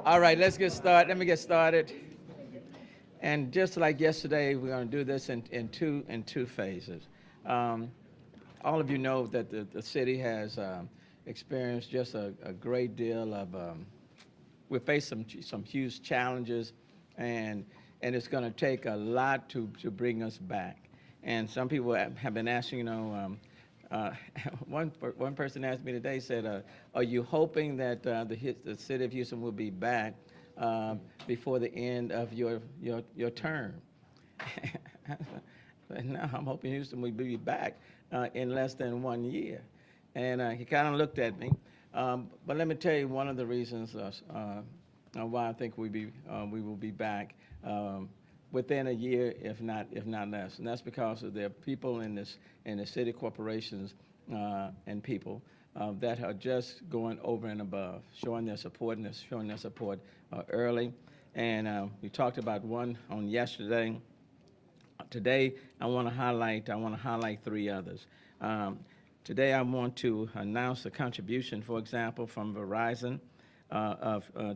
All right, let's get started. Let me get started. And just like yesterday, we're going to do this in two phases. Um, all of you know that the city has experienced just a great deal of. We face some huge challenges, and it's going to take a lot to bring us back. And some people have been asking, uh, one person asked me today, said, "Are you hoping that the city of Houston will be back before the end of your term?" No, I'm hoping Houston will be back in less than 1 year. And he kind of looked at me. But let me tell you one of the reasons why I think we will be back within a year, if not less. And that's because of there are people in the city corporations and people that are just going over and above, showing their support and showing their support early. And we talked about one on yesterday. Today, I want to highlight three others. Today, I want to announce a contribution, for example, from Verizon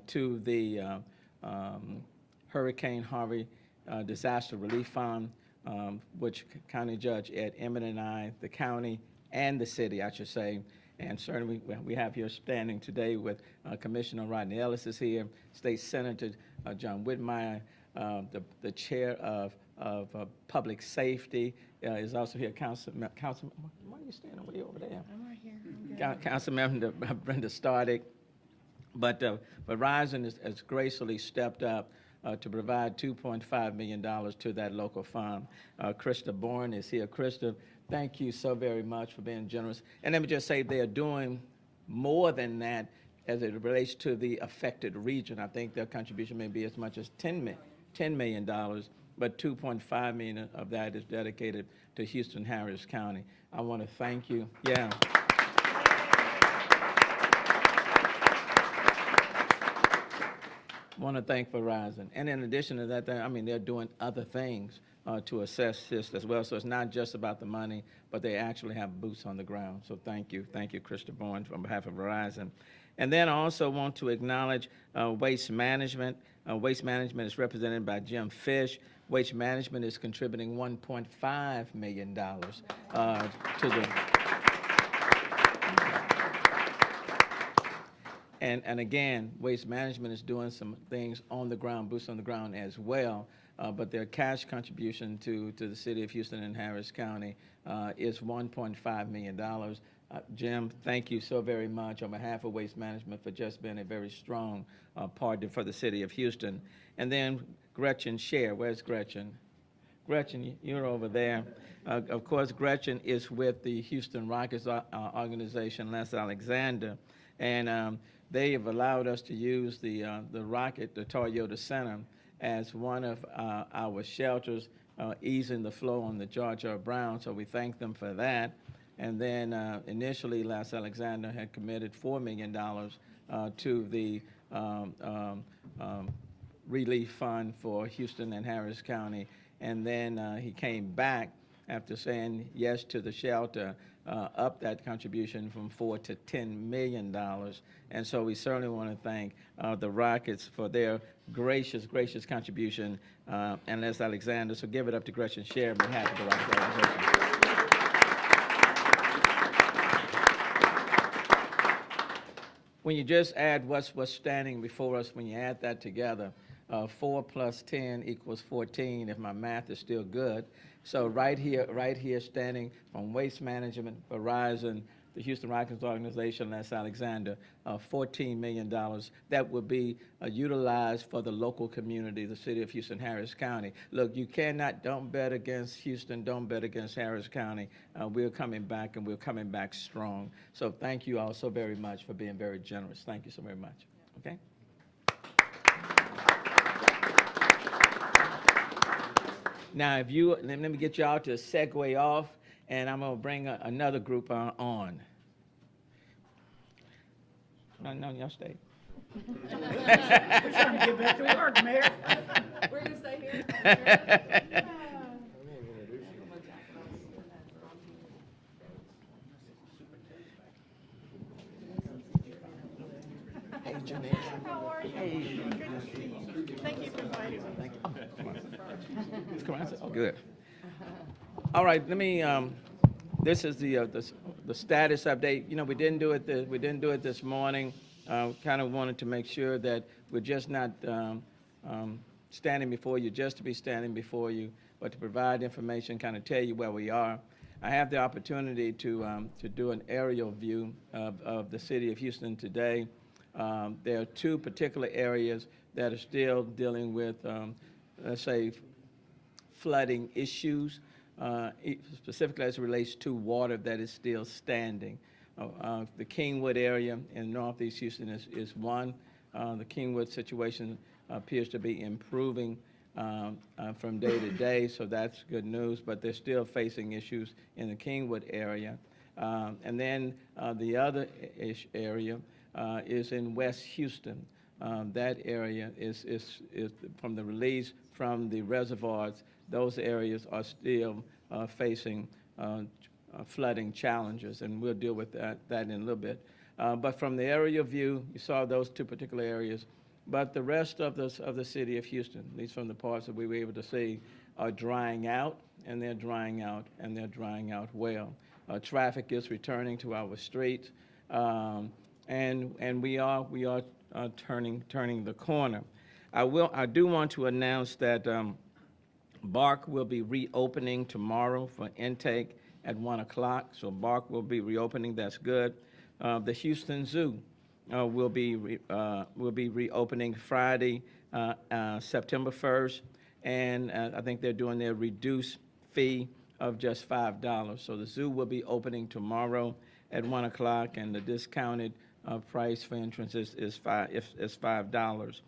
to the Hurricane Harvey Disaster Relief Fund, which County Judge Ed Emmett and I, the county and the city, I should say, and certainly we have here standing today with Commissioner Rodney Ellis is here, State Senator John Whitmire, the chair of Public Safety is also here. Councilman, why are you standing way over there? I'm right here. Councilmember Brenda Stardick. But Verizon has gracefully stepped up to provide $2.5 million to that local fund. Krista Bourne is here. Krista, thank you so very much for being generous. And let me just say they are doing more than that as it relates to the affected region. I think their contribution may be as much as $10 million, but $2.5 million of that is dedicated to Houston Harris County. I want to thank you. Yeah. I want to thank Verizon. And in addition to that, they're doing other things to assess this as well. So it's not just about the money, but they actually have boots on the ground. So thank you, Krista Bourne, on behalf of Verizon. And then I also want to acknowledge Waste Management. Waste Management is represented by Jim Fish. Waste Management is contributing $1.5 million to the. And again, Waste Management is doing some things on the ground, boots on the ground as well. But their cash contribution to the city of Houston and Harris County is $1.5 million. Jim, thank you so very much on behalf of Waste Management for just being a very strong partner for the city of Houston. And then Gretchen Scher, where's Gretchen? Gretchen, you're over there. Of course, Gretchen is with the Houston Rockets organization, Les Alexander, and they have allowed us to use the Rocket, the Toyota Center, as one of our shelters, easing the flow on the George R. Brown, so we thank them for that. And then initially, Les Alexander had committed $4 million to the relief fund for Houston and Harris County. And then he came back after saying yes to the shelter, up that contribution from $4 to $10 million. And so we certainly want to thank the Rockets for their gracious contribution, and Les Alexander. So give it up to Gretchen Scher on behalf of the Rockets organization. When you just add what's standing before us, when you add that together, 4 plus 10 equals 14, if my math is still good. So right here standing from Waste Management, Verizon, the Houston Rockets organization, Les Alexander, $14 million that will be utilized for the local community, the city of Houston, Harris County. Look, don't bet against Houston, don't bet against Harris County. We're coming back, and we're coming back strong. So thank you all so very much for being very generous. Thank you so very much. Okay? Now, let me get y'all to segue off, and I'm going to bring another group on. No, y'all stay. We're trying to get back to work, Mayor. We're going to stay here. Hey, Janelle. How are you? Hey. It's coming. Oh, good. All right, let me. This is the status update. You know, we didn't do it this morning. Kind of wanted to make sure that we're just not standing before you just to be standing before you, but to provide information, kind of tell you where we are. I have the opportunity to do an aerial view of the city of Houston today. There are two particular areas that are still dealing with, let's say, flooding issues, specifically as it relates to water that is still standing. The Kingwood area in northeast Houston is one. The Kingwood situation appears to be improving from day to day, so that's good news, but they're still facing issues in the Kingwood area. And then the other area is in West Houston. That area is from the release from the reservoirs. Those areas are still facing flooding challenges, and we'll deal with that in a little bit. But from the aerial view, you saw those two particular areas. But the rest of the city of Houston, at least from the parts that we were able to see, are drying out, and they're drying out, and they're drying out well. Traffic is returning to our streets, and we are turning the corner. I do want to announce that BARC will be reopening tomorrow for intake at 1 o'clock. So BARC will be reopening. That's good. The Houston Zoo will be reopening Friday, September 1st, and I think they're doing their reduced fee of just $5. So the zoo will be opening tomorrow at 1 o'clock, and the discounted price for entrance is $5.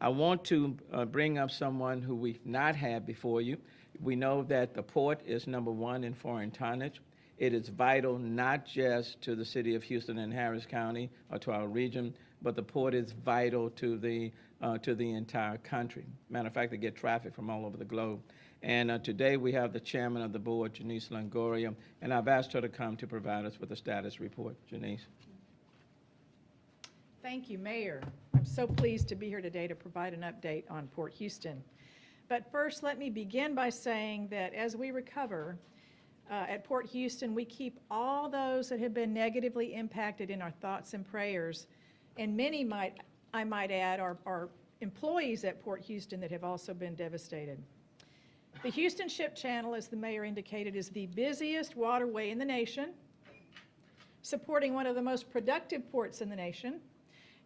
I want to bring up someone who we've not had before you. We know that the port is #1 in foreign tonnage. It is vital not just to the city of Houston and Harris County or to our region, but the port is vital to the entire country. Matter of fact, they get traffic from all over the globe. And today we have the chairman of the board, Janice Longoria, and I've asked her to come to provide us with a status report. Janice. Thank you, Mayor. I'm so pleased to be here today to provide an update on Port Houston. But first, let me begin by saying that as we recover at Port Houston, we keep all those that have been negatively impacted in our thoughts and prayers. And many I might add, are employees at Port Houston that have also been devastated. The Houston Ship Channel, as the mayor indicated, is the busiest waterway in the nation, supporting one of the most productive ports in the nation,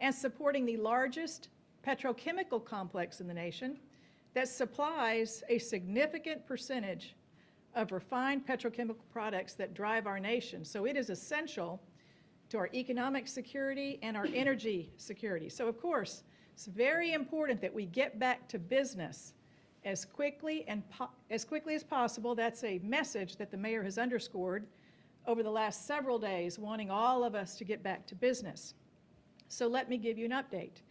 and supporting the largest petrochemical complex in the nation that supplies a significant percentage of refined petrochemical products that drive our nation. So it is essential to our economic security and our energy security. So of course, it's very important that we get back to business as quickly as possible. That's a message that the mayor has underscored over the last several days, wanting all of us to get back to business. So let me give you an update.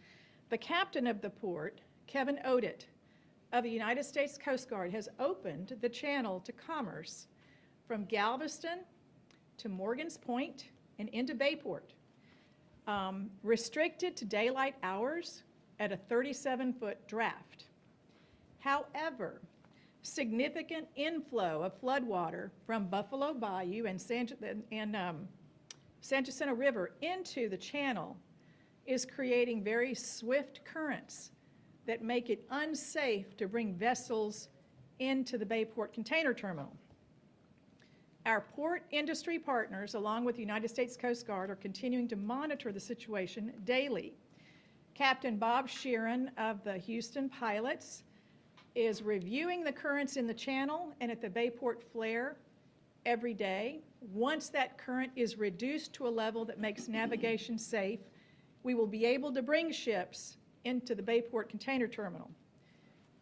The captain of the port, Kevin Odett, of the United States Coast Guard, has opened the channel to commerce from Galveston to Morgan's Point and into Bayport, restricted to daylight hours at a 37-foot draft. However, significant inflow of floodwater from Buffalo Bayou and San Jacinto River into the channel is creating very swift currents that make it unsafe to bring vessels into the Bayport Container Terminal. Our port industry partners, along with the United States Coast Guard, are continuing to monitor the situation daily. Captain Bob Sheeran of the Houston Pilots is reviewing the currents in the channel and at the Bayport flare every day. Once that current is reduced to a level that makes navigation safe, we will be able to bring ships into the Bayport Container Terminal.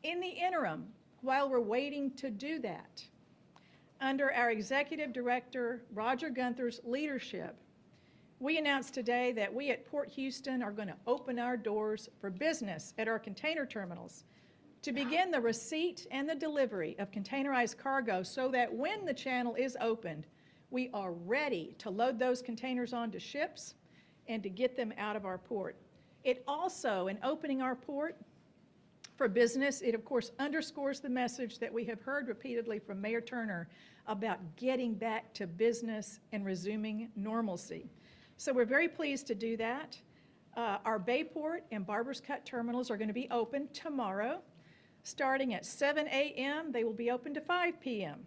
In the interim, while we're waiting to do that, under our Executive Director, Roger Gunther's leadership, we announced today that we at Port Houston are going to open our doors for business at our container terminals to begin the receipt and the delivery of containerized cargo so that when the channel is opened, we are ready to load those containers onto ships and to get them out of our port. It also, in opening our port, for business. It, of course, underscores the message that we have heard repeatedly from Mayor Turner about getting back to business and resuming normalcy. So we're very pleased to do that. Our Bayport and Barbers Cut terminals are going to be open tomorrow. Starting at 7 a.m., they will be open to 5 p.m.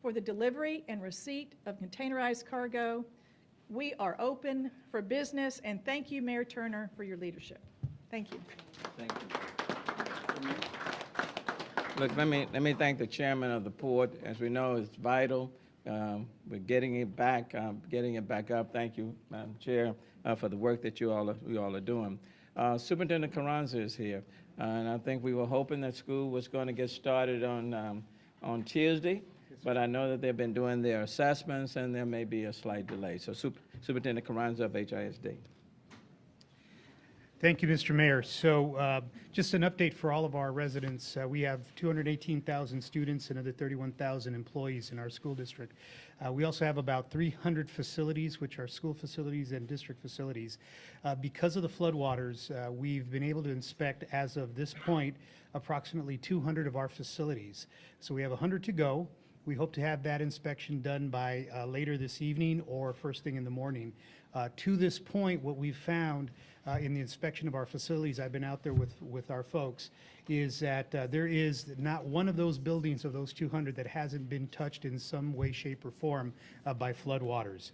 for the delivery and receipt of containerized cargo. We are open for business, and thank you, Mayor Turner, for your leadership. Thank you. Thank you. Look, let me thank the chairman of the port. As we know, it's vital. We're getting it back up. Thank you, Madam Chair, for the work that you all are doing. Superintendent Carranza is here, and I think we were hoping that school was going to get started on Tuesday, but I know that they've been doing their assessments, and there may be a slight delay. So, Superintendent Carranza of HISD. Thank you, Mr. Mayor. So just an update for all of our residents. We have 218,000 students and another 31,000 employees in our school district. We also have about 300 facilities, which are school facilities and district facilities. Because of the floodwaters, we've been able to inspect, as of this point, approximately 200 of our facilities. So we have 100 to go. We hope to have that inspection done by later this evening or first thing in the morning. To this point, what we've found in the inspection of our facilities, I've been out there with our folks, is that there is not one of those buildings of those 200 that hasn't been touched in some way, shape, or form by floodwaters.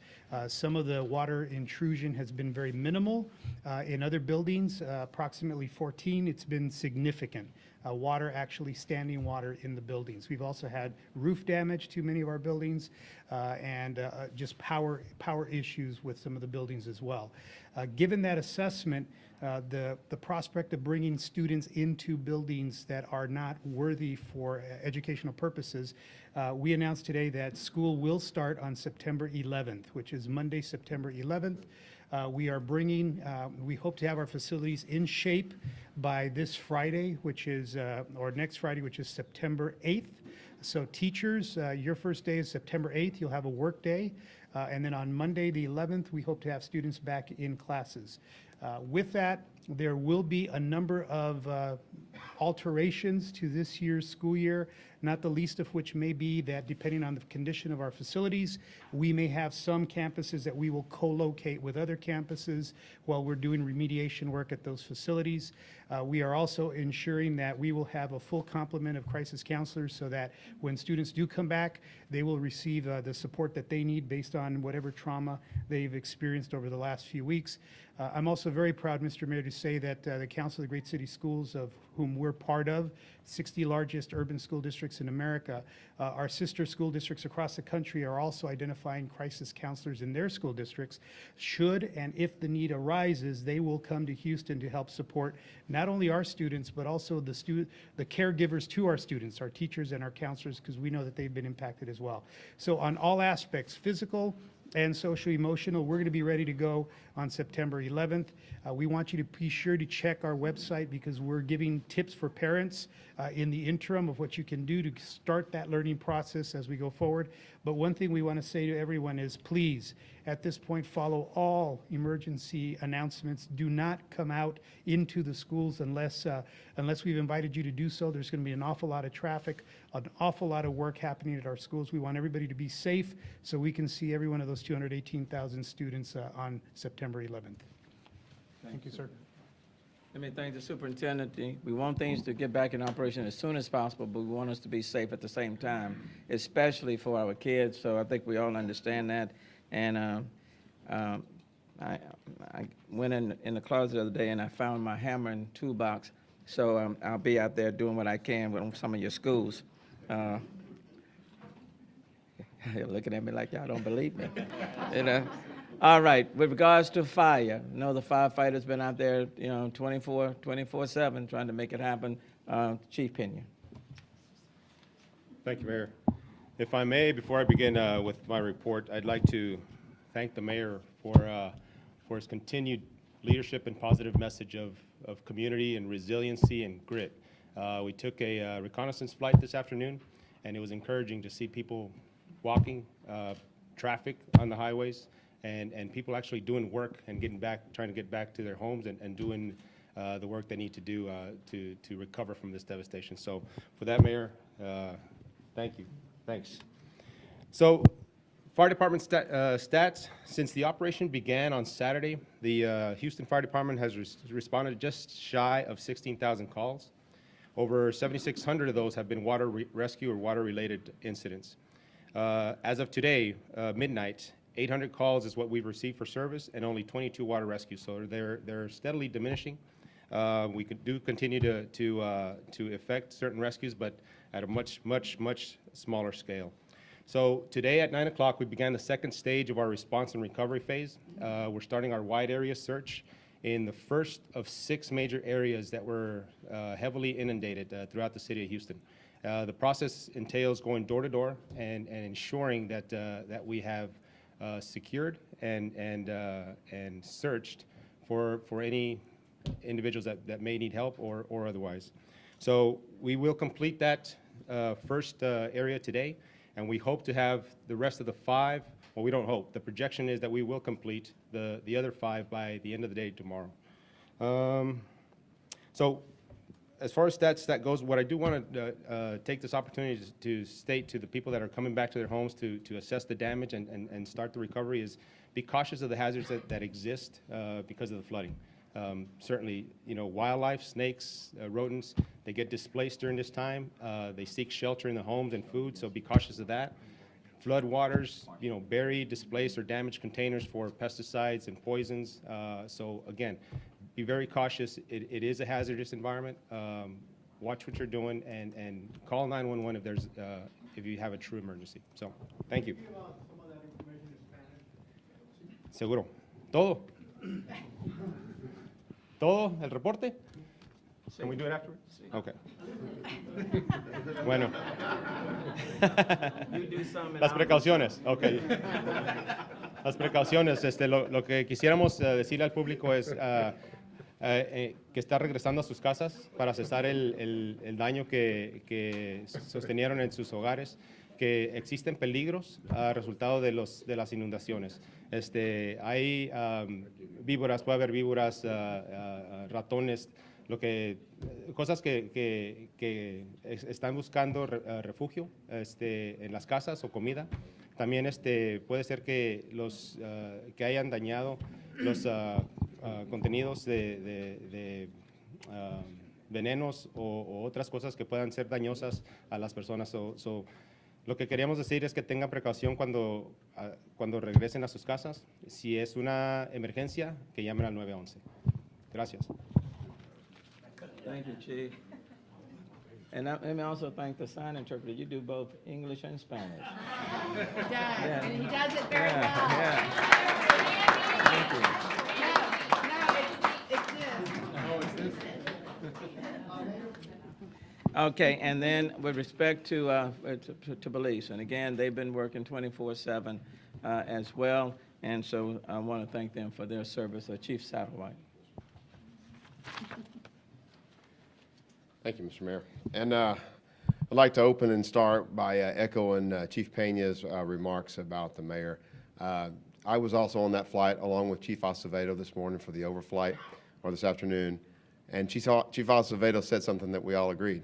Some of the water intrusion has been very minimal. In other buildings, approximately 14, it's been significant. Standing water in the buildings. We've also had roof damage to many of our buildings and just power issues with some of the buildings as well. Given that assessment, the prospect of bringing students into buildings that are not worthy for educational purposes, we announced today that school will start on September 11th, which is Monday, September 11th. We hope to have our facilities in shape by this Friday, or next Friday, which is September 8th. So teachers, your first day is September 8th. You'll have a work day. And then on Monday, the 11th, we hope to have students back in classes. With that, there will be a number of alterations to this year's school year, not the least of which may be that depending on the condition of our facilities, we may have some campuses that we will co-locate with other campuses while we're doing remediation work at those facilities. We are also ensuring that we will have a full complement of crisis counselors so that when students do come back, they will receive the support that they need based on whatever trauma they've experienced over the last few weeks. I'm also very proud, Mr. Mayor, to say that the Council of the Great City Schools, of whom we're part of, 60 largest urban school districts in America, our sister school districts across the country are also identifying crisis counselors in their school districts. Should and if the need arises, they will come to Houston to help support not only our students, but also the caregivers to our students, our teachers and our counselors, because we know that they've been impacted as well. So on all aspects, physical and social emotional, we're going to be ready to go on September 11th. We want you to be sure to check our website because we're giving tips for parents in the interim of what you can do to start that learning process as we go forward. But one thing we want to say to everyone is please, at this point, follow all emergency announcements. Do not come out into the schools unless we've invited you to do so. There's going to be an awful lot of traffic, an awful lot of work happening at our schools. We want everybody to be safe so we can see every one of those 218,000 students on September 11th. Thank you, sir. Let me thank the superintendent. We want things to get back in operation as soon as possible, but we want us to be safe at the same time, especially for our kids. So I think we all understand that. And I went in the closet the other day and I found my hammer and toolbox. So I'll be out there doing what I can with some of your schools. You're looking at me like y'all don't believe me. All right, with regards to fire, I know the firefighters been out there, 24/7 trying to make it happen. Chief Pena. Thank you, Mayor. If I may, before I begin with my report, I'd like to thank the mayor for his continued leadership and positive message of community and resiliency and grit. We took a reconnaissance flight this afternoon, and it was encouraging to see people walking, traffic on the highways, and people actually doing work and trying to get back to their homes and doing the work they need to do to recover from this devastation. So for that, Mayor, thank you. Thanks. So fire department stats, since the operation began on Saturday, the Houston Fire Department has responded just shy of 16,000 calls. Over 7,600 of those have been water rescue or water-related incidents. As of today, midnight, 800 calls is what we've received for service, and only 22 water rescues. So they're steadily diminishing. We do continue to effect certain rescues, but at a much smaller scale. So today at 9 o'clock, we began the second stage of our response and recovery phase. We're starting our wide area search in the first of 6 major areas that were heavily inundated throughout the city of Houston. The process entails going door to door and ensuring that we have secured and searched for any individuals that may need help or otherwise. So we will complete that first area today, and we hope to have the rest of the 5. Well, we don't hope. The projection is that we will complete the other 5 by the end of the day tomorrow. So as far as that goes, what I do want to take this opportunity to state to the people that are coming back to their homes to assess the damage and start the recovery is be cautious of the hazards that exist because of the flooding. Certainly, wildlife, snakes, rodents, they get displaced during this time. They seek shelter in the homes and food, so be cautious of that. Flood waters, bury, displace, or damaged containers for pesticides and poisons. So again, be very cautious. It is a hazardous environment. Watch what you're doing and call 911 if you have a true emergency. So, thank you. Seguro. Todo. Todo el reporte. Can we do it afterwards? Okay. Bueno. Las precauciones, okay. Las precauciones, lo que quisiéramos decirle al público es que está regresando a sus casas para cesar el daño que sostenieron en sus hogares, que existen peligros a resultado de las inundaciones. Hay víboras, puede haber víboras, ratones, cosas que están buscando refugio en las casas o comida. También puede ser que que hayan dañado los contenidos de venenos o otras cosas que puedan ser dañosas a las personas. Lo que queríamos decir es que tengan precaución cuando regresen a sus casas. Si es una emergencia, que llamen al 911. Gracias. Thank you, Chief. And let me also thank the sign interpreter. You do both English and Spanish. He does, Yeah. and he does it very well. Yeah. Thank you. No, it's this. Okay, and then with respect to police, and again, they've been working 24/7 as well, and so I want to thank them for their service. Chief Satterwhite. Thank you, Mr. Mayor. And I'd like to open and start by echoing Chief Pena's remarks about the mayor. I was also on that flight along with Chief Acevedo this morning for the overflight, or this afternoon, and Chief Acevedo said something that we all agreed.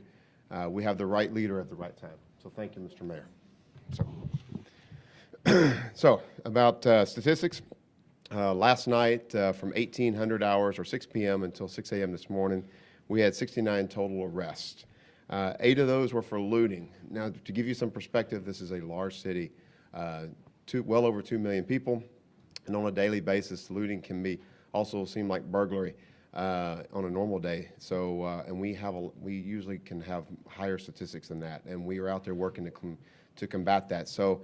We have the right leader at the right time. So thank you, Mr. Mayor. So about statistics. Last night, from 1800 hours or 6 p.m. until 6 a.m. this morning, we had 69 total arrests. 8 of those were for looting. Now, to give you some perspective, this is a large city, well over 2 million people, and on a daily basis, looting can also seem like burglary on a normal day. So, and we usually can have higher statistics than that, and we are out there working to combat that. So,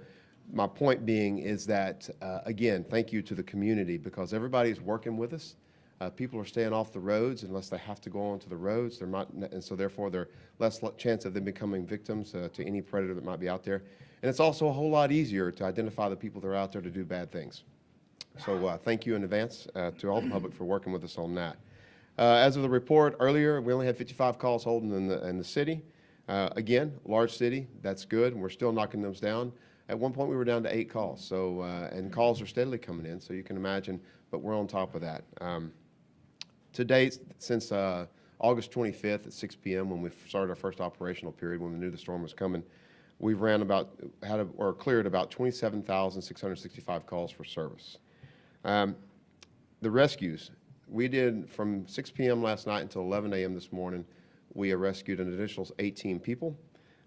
my point being is that, again, thank you to the community, because everybody's working with us. People are staying off the roads unless they have to go onto the roads. They're not, and so therefore they're less chance of them becoming victims to any predator that might be out there. And it's also a whole lot easier to identify the people that are out there to do bad things. So thank you in advance to all the public for working with us on that. As of the report earlier, we only had 55 calls holding in the city. Again, large city, that's good. We're still knocking those down. At one point, we were down to 8 calls. So, and calls are steadily coming in, so you can imagine, but we're on top of that. To date, since August 25th at 6 p.m. when we started our first operational period, when we knew the storm was coming, we've cleared about 27,665 calls for service. The rescues, we did from 6 p.m. last night until 11 a.m. this morning. We rescued an additional 18 people,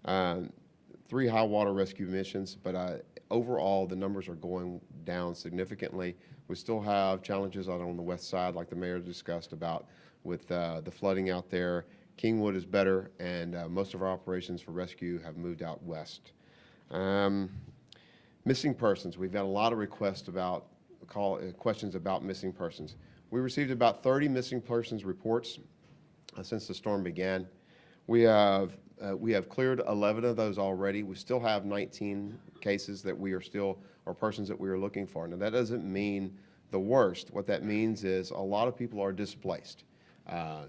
3 high water rescue missions, but overall the numbers are going down significantly. We still have challenges out on the west side, like the mayor discussed about with the flooding out there. Kingwood is better, and most of our operations for rescue have moved out west. Missing persons, we've got a lot of requests about questions about missing persons. We received about 30 missing persons reports since the storm began. We have cleared 11 of those already. We still have 19 cases that or persons that we are looking for. Now, that doesn't mean the worst. What that means is a lot of people are displaced.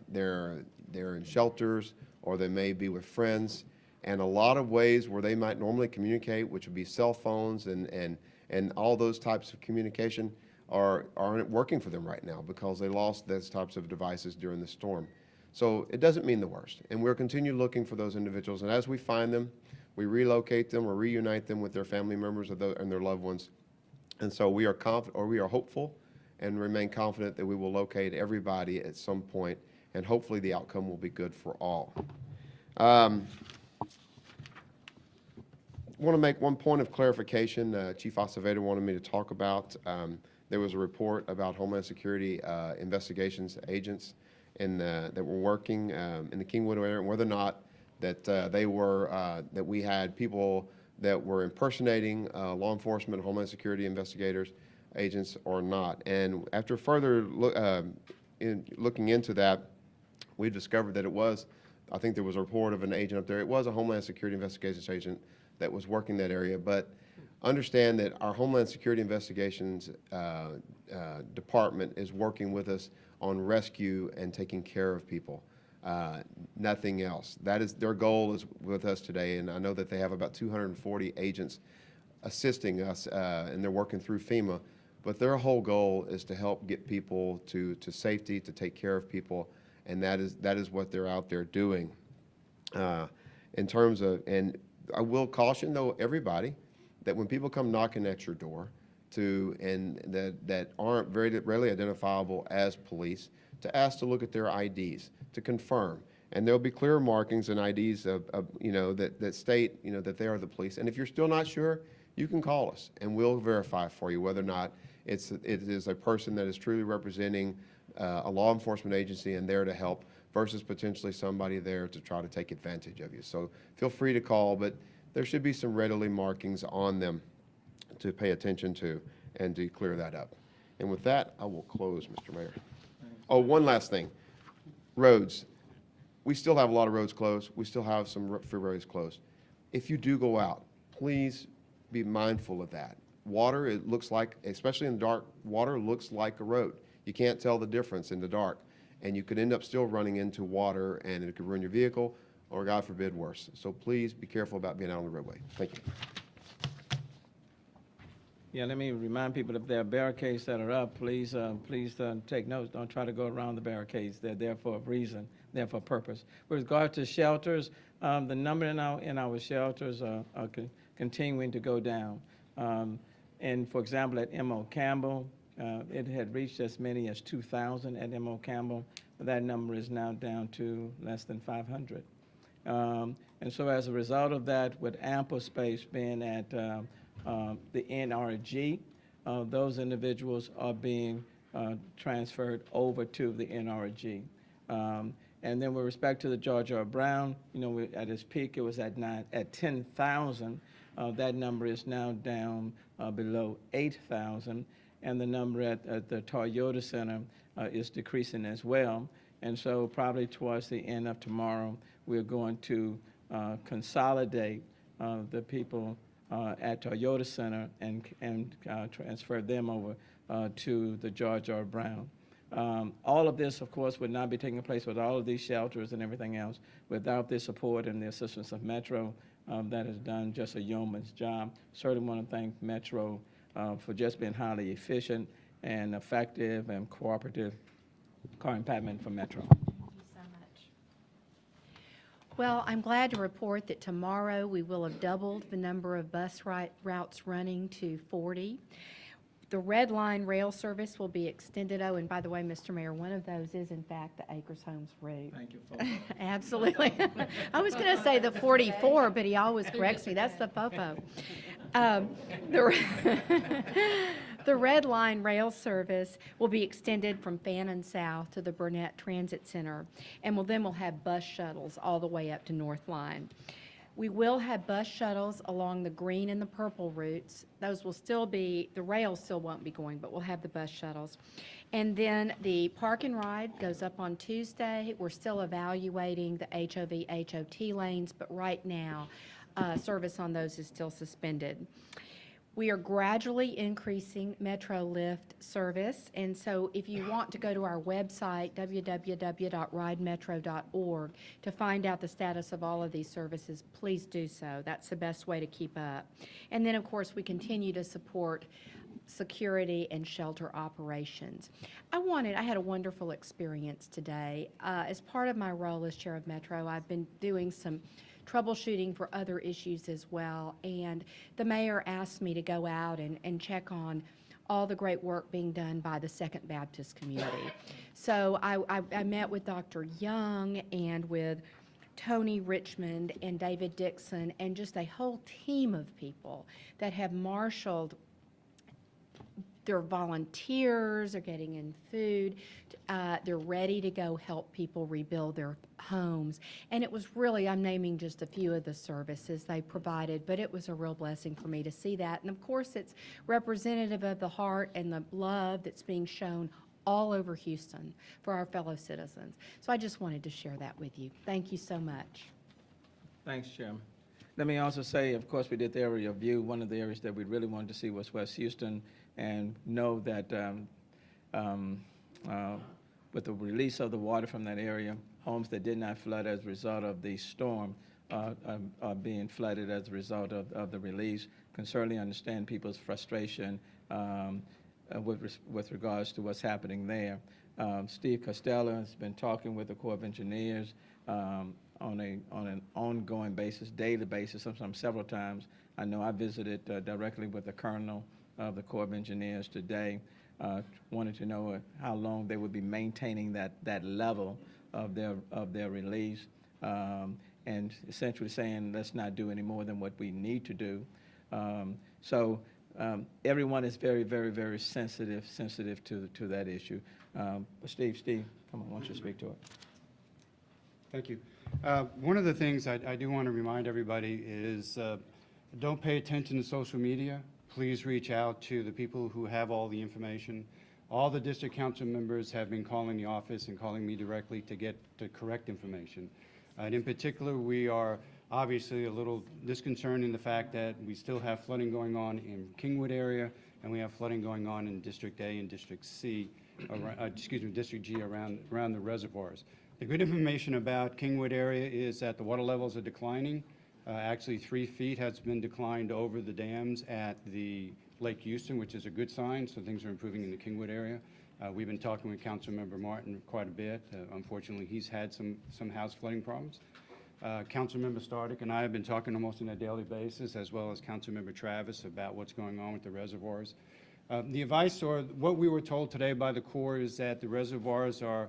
They're in shelters, or they may be with friends, and a lot of ways where they might normally communicate, which would be cell phones and all those types of communication, aren't working for them right now because they lost those types of devices during the storm. So it doesn't mean the worst, and we'll continue looking for those individuals, and as we find them, we relocate them or reunite them with their family members and their loved ones. And so we are hopeful and remain confident that we will locate everybody at some point, and hopefully the outcome will be good for all. I want to make one point of clarification Chief Acevedo wanted me to talk about. There was a report about Homeland Security investigations agents that were working in the Kingwood area, and whether or not that we had people that were impersonating law enforcement, Homeland Security investigators, agents, or not. And after further looking into that, we discovered that it was, I think there was a report of an agent up there. It was a Homeland Security investigations agent that was working that area. But understand that our Homeland Security Investigations department is working with us on rescue and taking care of people. Nothing else. That is their goal is with us today, and I know that they have about 240 agents assisting us, and they're working through FEMA. But their whole goal is to help get people to safety, to take care of people, and that is what they're out there doing. In terms of, and I will caution though everybody that when people come knocking at your door and that aren't very rarely identifiable as police, to ask to look at their IDs to confirm, and there'll be clear markings and IDs that state that they are the police. And if you're still not sure, you can call us and we'll verify for you whether or not it is a person that is truly representing a law enforcement agency and there to help versus potentially somebody there to try to take advantage of you. So feel free to call, but there should be some readily markings on them to pay attention to and to clear that up. And with that, I will close, Mr. Mayor. Oh, one last thing. Roads. We still have a lot of roads closed. We still have some freeways closed. If you do go out, please be mindful of that. Water, it looks like, especially in dark, water looks like a road. You can't tell the difference in the dark, and you could end up still running into water, and it could ruin your vehicle, or God forbid, worse. So please be careful about being out on the roadway. Thank you. Yeah, let me remind people if there are barricades that are up, please take notes. Don't try to go around the barricades. They're there for a reason, they're for a purpose. With regard to shelters, the number in our shelters are continuing to go down. And for example, at M.O. Campbell, it had reached as many as 2,000 at M.O. Campbell. That number is now down to less than 500. And so as a result of that, with ample space being at the NRG, those individuals are being transferred over to the NRG. And then with respect to the George R. Brown, at its peak, it was at 10,000. That number is now down below 8,000. And the number at the Toyota Center is decreasing as well. And so probably towards the end of tomorrow, we're going to consolidate the people at Toyota Center and transfer them over to the George R. Brown. All of this, of course, would not be taking place with all of these shelters and everything else without the support and the assistance of Metro that has done just a yeoman's job. Certainly want to thank Metro for just being highly efficient and effective and cooperative Karin Patman from Metro. Thank you so much. Well, I'm glad to report that tomorrow we will have doubled the number of bus routes running to 40. The Red Line rail service will be extended. Oh, and by the way, Mr. Mayor, one of those is in fact the Acres Homes route. Thank you, folks. Absolutely. I was going to say the 44, but he always corrects me. That's the FOFO. The Red Line rail service will be extended from Fannin South to the Burnett Transit Center, and we'll have bus shuttles all the way up to North Line. We will have bus shuttles along the green and the purple routes. Those will still be, the rails still won't be going, but we'll have the bus shuttles. And then the park and ride goes up on Tuesday. We're still evaluating the HOV, HOT lanes, but right now, service on those is still suspended. We are gradually increasing Metro Lift service, and so if you want to go to our website, www.ridemetro.org, to find out the status of all of these services, please do so. That's the best way to keep up. And then, of course, we continue to support security and shelter operations. I had a wonderful experience today. As part of my role as chair of Metro, I've been doing some troubleshooting for other issues as well, and the mayor asked me to go out and check on all the great work being done by the Second Baptist community. So I met with Dr. Young and with Tony Richmond and David Dixon and just a whole team of people that have marshaled. They're volunteers, they're getting in food, they're ready to go help people rebuild their homes. And it was really, I'm naming just a few of the services they provided, but it was a real blessing for me to see that. And of course, it's representative of the heart and the love that's being shown all over Houston for our fellow citizens. So I just wanted to share that with you. Thank you so much. Thanks, Chairman. Let me also say, of course, we did the area review. One of the areas that we really wanted to see was West Houston, and know that with the release of the water from that area, homes that did not flood as a result of the storm are being flooded as a result of the release. Can certainly understand people's frustration with regards to what's happening there. Steve Costello has been talking with the Corps of Engineers on an ongoing basis, daily basis, sometimes several times. I know I visited directly with the Colonel of the Corps of Engineers today, wanted to know how long they would be maintaining that level of their release, and essentially saying let's not do any more than what we need to do. So everyone is very, very, very sensitive to that issue. But Steve, come on, why don't you speak to it? Thank you. One of the things I do want to remind everybody is don't pay attention to social media. Please reach out to the people who have all the information. All the district council members have been calling the office and calling me directly to get the correct information. And in particular, we are obviously a little disconcerted in the fact that we still have flooding going on in Kingwood area, and we have flooding going on in District A and District C, District G around the reservoirs. The good information about Kingwood area is that the water levels are declining. Actually, 3 feet has been declined over the dams at the Lake Houston, which is a good sign, so things are improving in the Kingwood area. We've been talking with Councilmember Martin quite a bit. Unfortunately, he's had some house flooding problems. Councilmember Stardick and I have been talking almost on a daily basis, as well as Councilmember Travis, about what's going on with the reservoirs. The advice, or what we were told today by the Corps, is that the reservoirs are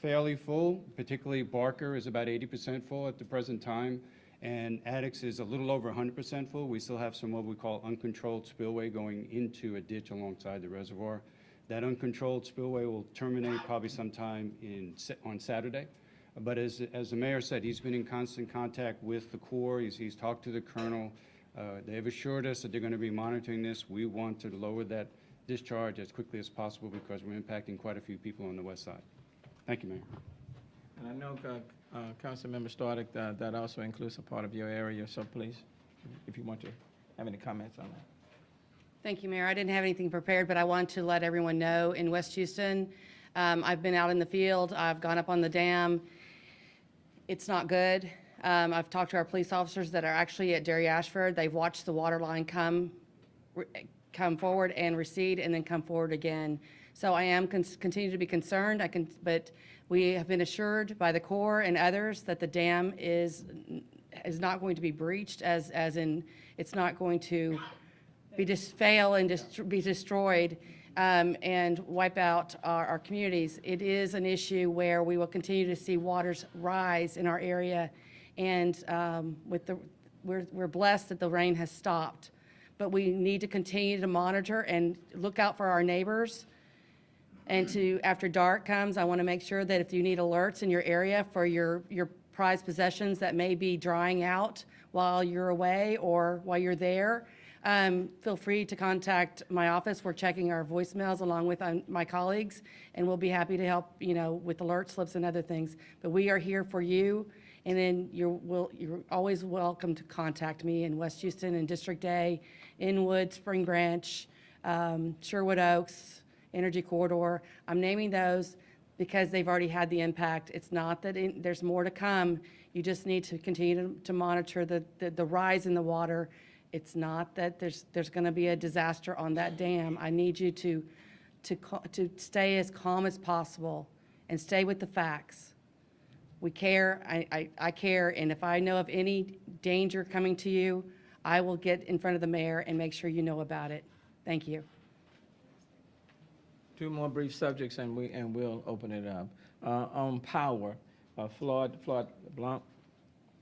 fairly full, particularly Barker is about 80% full at the present time, and Addicts is a little over 100% full. We still have some what we call uncontrolled spillway going into a ditch alongside the reservoir. That uncontrolled spillway will terminate probably sometime on Saturday. But as the mayor said, he's been in constant contact with the Corps. He's talked to the colonel. They have assured us that they're going to be monitoring this. We want to lower that discharge as quickly as possible because we're impacting quite a few people on the west side. Thank you, Mayor. And I know Councilmember Stardick, that also includes a part of your area, so please, if you want to have any comments on that. Thank you, Mayor. I didn't have anything prepared, but I want to let everyone know in West Houston, I've been out in the field. I've gone up on the dam. It's not good. I've talked to our police officers that are actually at Derry Ashford. They've watched the water line come forward and recede and then come forward again. So I am continue to be concerned. But we have been assured by the Corps and others that the dam is not going to be breached, as in it's not going to fail and be destroyed and wipe out our communities. It is an issue where we will continue to see waters rise in our area, and we're blessed that the rain has stopped, but we need to continue to monitor and look out for our neighbors. And after dark comes, I want to make sure that if you need alerts in your area for your prized possessions that may be drying out while you're away or while you're there, feel free to contact my office. We're checking our voicemails along with my colleagues, and we'll be happy to help, with alert slips and other things. But we are here for you, and then you're always welcome to contact me in West Houston, in District A, Inwood, Spring Branch, Sherwood Oaks, Energy Corridor. I'm naming those because they've already had the impact. It's not that there's more to come. You just need to continue to monitor the rise in the water. It's not that there's going to be a disaster on that dam. I need you to stay as calm as possible and stay with the facts. We care. I care, and if I know of any danger coming to you, I will get in front of the mayor and make sure you know about it. Thank you. Two more brief subjects, and we'll open it up. On power, Floyd Blanc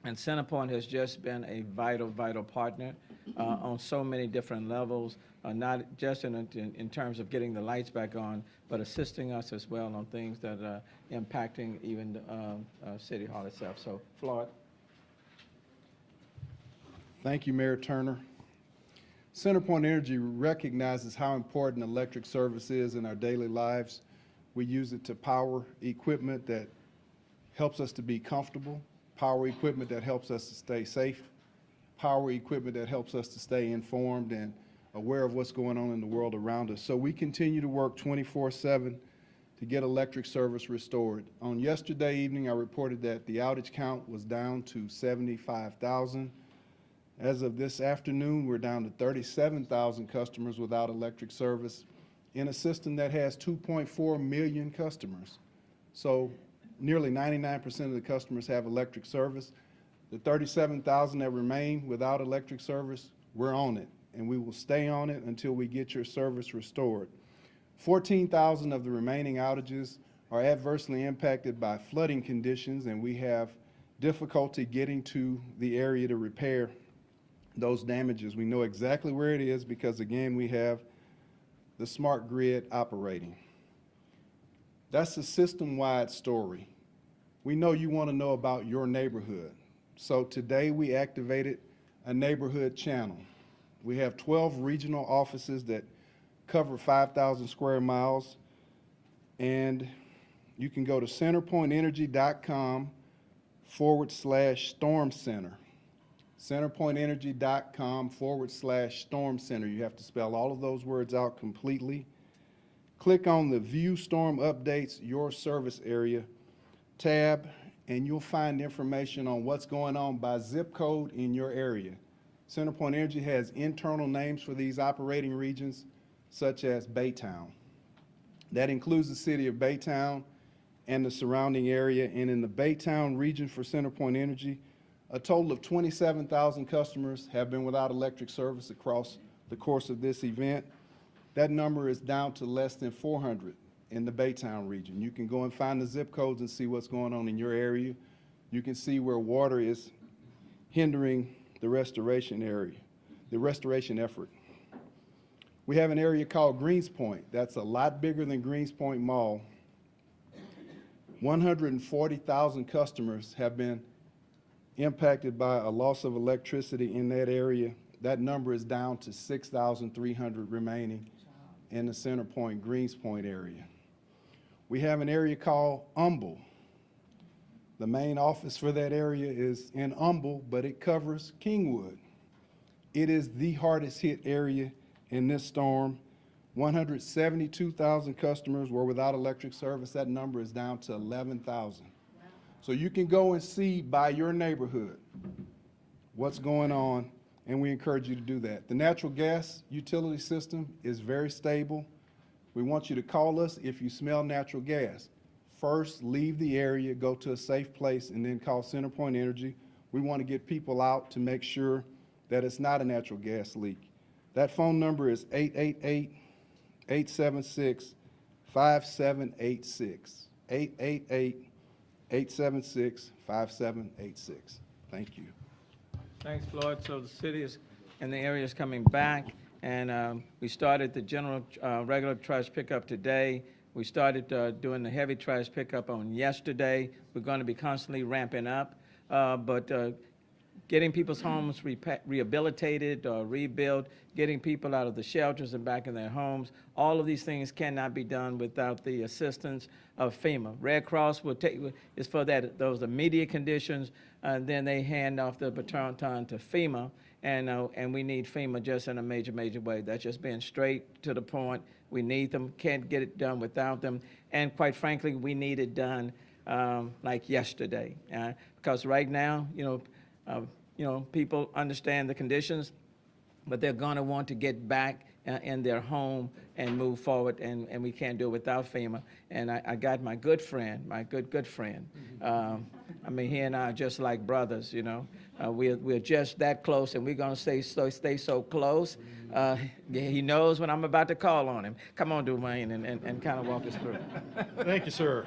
and Centerpoint has just been a vital partner on so many different levels, not just in terms of getting the lights back on, but assisting us as well on things that are impacting even the City Hall itself. So, Floyd. Thank you, Mayor Turner. CenterPoint Energy recognizes how important electric service is in our daily lives. We use it to power equipment that helps us to be comfortable, power equipment that helps us to stay safe, power equipment that helps us to stay informed and aware of what's going on in the world around us. So we continue to work 24/7 to get electric service restored. On yesterday evening, I reported that the outage count was down to 75,000. As of this afternoon, we're down to 37,000 customers without electric service in a system that has 2.4 million customers. So nearly 99% of the customers have electric service. The 37,000 that remain without electric service, we're on it, and we will stay on it until we get your service restored. 14,000 of the remaining outages are adversely impacted by flooding conditions, and we have difficulty getting to the area to repair those damages. We know exactly where it is because, again, we have the smart grid operating. That's a system-wide story. We know you want to know about your neighborhood. So today we activated a neighborhood channel. We have 12 regional offices that cover 5,000 square miles, and you can go to centerpointenergy.com/storm center. centerpointenergy.com/storm center. You have to spell all of those words out completely. Click on the View Storm Updates Your Service Area tab, and you'll find information on what's going on by zip code in your area. CenterPoint Energy has internal names for these operating regions, such as Baytown. That includes the city of Baytown and the surrounding area. And in the Baytown region for CenterPoint Energy, a total of 27,000 customers have been without electric service across the course of this event. That number is down to less than 400 in the Baytown region. You can go and find the zip codes and see what's going on in your area. You can see where water is hindering the restoration effort. We have an area called Greenspoint. That's a lot bigger than Greenspoint Mall. 140,000 customers have been impacted by a loss of electricity in that area. That number is down to 6,300 remaining in the CenterPoint Greenspoint area. We have an area called Humble. The main office for that area is in Humble, but it covers Kingwood. It is the hardest hit area in this storm. 172,000 customers were without electric service. That number is down to 11,000. So you can go and see by your neighborhood what's going on, and we encourage you to do that. The natural gas utility system is very stable. We want you to call us if you smell natural gas. First, leave the area, go to a safe place, and then call CenterPoint Energy. We want to get people out to make sure that it's not a natural gas leak. That phone number is 888-876-5786. 888-876-5786. Thank you. Thanks, Floyd. So the city is, and the area is coming back, and we started the general regular trash pickup today. We started doing the heavy trash pickup on yesterday. We're going to be constantly ramping up, but getting people's homes rehabilitated or rebuilt, getting people out of the shelters and back in their homes, all of these things cannot be done without the assistance of FEMA. Red Cross is for those immediate conditions, and then they hand off the baton to FEMA, and we need FEMA just in a major, major way. That's just being straight to the point. We need them, can't get it done without them, and quite frankly, we need it done like yesterday, because right now, people understand the conditions, but they're going to want to get back in their home and move forward, and we can't do it without FEMA. And I got my good friend, my good friend. I mean, he and I are just like brothers, We're just that close, and we're going to stay so close. He knows when I'm about to call on him. Come on, Dwayne, and kind of walk us through. Thank you, sir.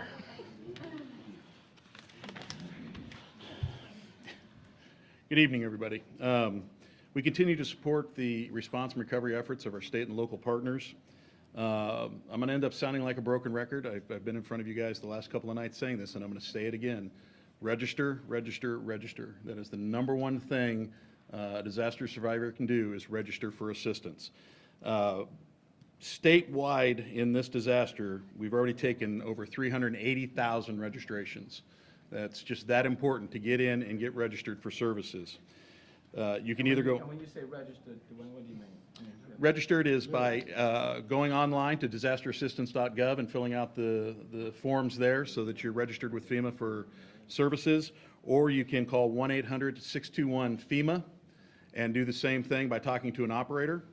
Good evening, everybody. We continue to support the response and recovery efforts of our state and local partners. I'm going to end up sounding like a broken record. I've been in front of you guys the last couple of nights saying this, and I'm going to say it again. Register, register, register. That is the number one thing a disaster survivor can do, is register for assistance. Statewide in this disaster, we've already taken over 380,000 registrations. That's just that important to get in and get registered for services. You can either go... When you say registered, what do you mean? Registered is by going online to disasterassistance.gov and filling out the forms there so that you're registered with FEMA for services, or you can call 1-800-621-FEMA and do the same thing by talking to an operator.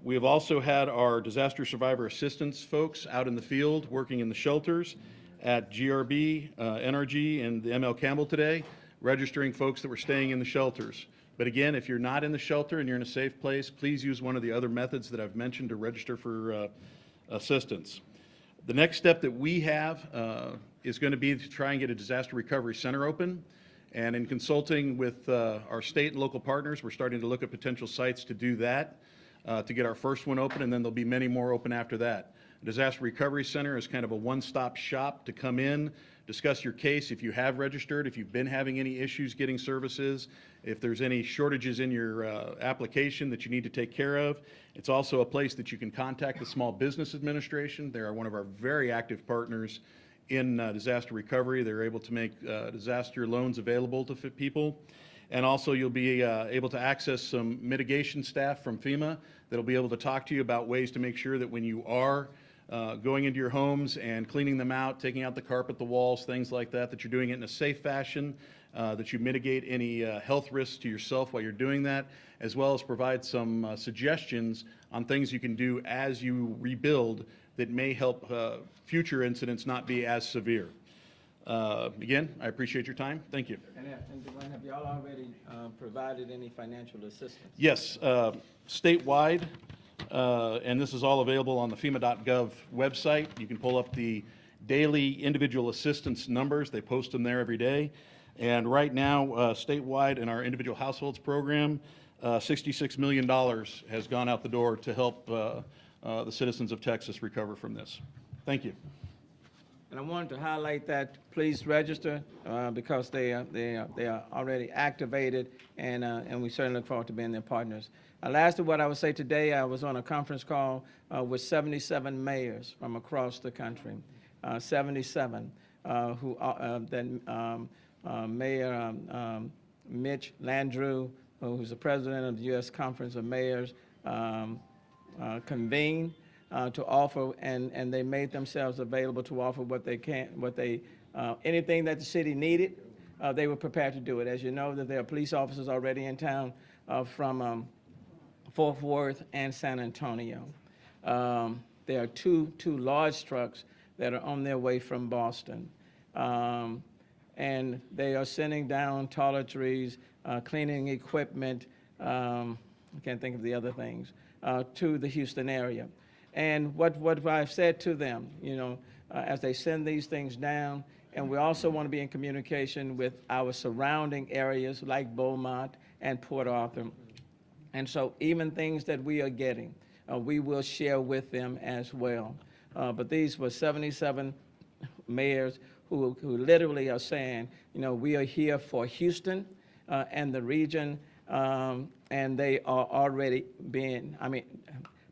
We have also had our disaster survivor assistance folks out in the field working in the shelters at GRB, NRG, and the ML Campbell today, registering folks that were staying in the shelters. But again, if you're not in the shelter and you're in a safe place, please use one of the other methods that I've mentioned to register for assistance. The next step that we have is going to be to try and get a disaster recovery center open. And in consulting with our state and local partners, we're starting to look at potential sites to do that, to get our first one open, and then there'll be many more open after that. A disaster recovery center is kind of a one-stop shop to come in, discuss your case if you have registered, if you've been having any issues getting services, if there's any shortages in your application that you need to take care of. It's also a place that you can contact the Small Business Administration. They are one of our very active partners in disaster recovery. They're able to make disaster loans available to people. And also you'll be able to access some mitigation staff from FEMA that'll be able to talk to you about ways to make sure that when you are going into your homes and cleaning them out, taking out the carpet, the walls, things like that, that you're doing it in a safe fashion, that you mitigate any health risks to yourself while you're doing that, as well as provide some suggestions on things you can do as you rebuild that may help future incidents not be as severe. Again, I appreciate your time. Thank you. And Dwayne, have y'all already provided any financial assistance? Yes, statewide, and this is all available on the FEMA.gov website. You can pull up the daily individual assistance numbers. They post them there every day. And right now, statewide in our individual households program, $66 million has gone out the door to help the citizens of Texas recover from this. Thank you. And I wanted to highlight that, please register, because they are already activated, and we certainly look forward to being their partners. Lastly, what I would say today, I was on a conference call with 77 mayors from across the country, 77, Mayor Mitch Landrieu, who's the president of the U.S. Conference of Mayors, convened to offer, and they made themselves available to offer what they can, anything that the city needed, they were prepared to do it. As you know, that there are police officers already in town from Fort Worth and San Antonio. there are two large trucks that are on their way from Boston. And they are sending down toiletries, cleaning equipment, I can't think of the other things, to the Houston area. And what I've said to them, as they send these things down, and we also want to be in communication with our surrounding areas like Beaumont and Port Arthur. And so even things that we are getting, we will share with them as well. But these were 77 mayors who literally are saying, we are here for Houston and the region, and they are already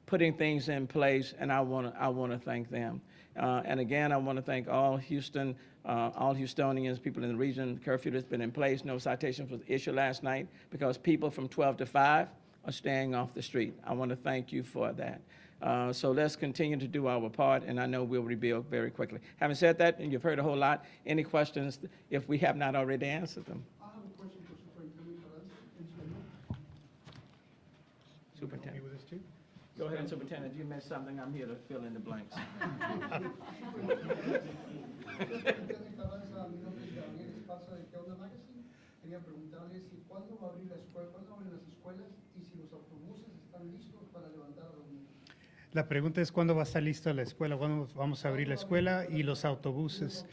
putting things in place, and I want to thank them. And again, I want to thank all Houstonians, people in the region. Curfew has been in place. No citations was issued last night because people from 12 to 5 are staying off the street. I want to thank you for that. So let's continue to do our part, and I know we'll rebuild very quickly. Having said that, and you've heard a whole lot, any questions if we have not already answered them? I have a question for Superintendent Perez. Superintendent. With us too? Go ahead, Superintendent. If you missed something, I'm here to fill in the blanks. Superintendent Carranza, mi nombre es Gabriel Esparza de ¿Qué onda Magazine? Quería preguntarle si cuándo va a abrir la escuela, cuándo abren las escuelas y si los autobuses están listos para levantar a los niños. La pregunta es cuándo va a estar lista la escuela, cuándo vamos a abrir la escuela y los autobuses.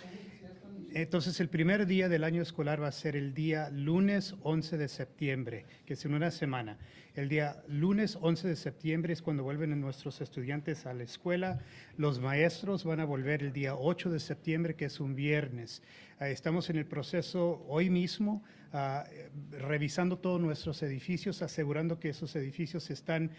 Entonces, el primer día del año escolar va a ser el día lunes 11 de septiembre, que es en una semana. El día lunes 11 de septiembre es cuando vuelven nuestros estudiantes a la escuela. Los maestros van a volver el día 8 de septiembre, que es un viernes. Estamos en el proceso hoy mismo, revisando todos nuestros edificios, asegurando que esos edificios están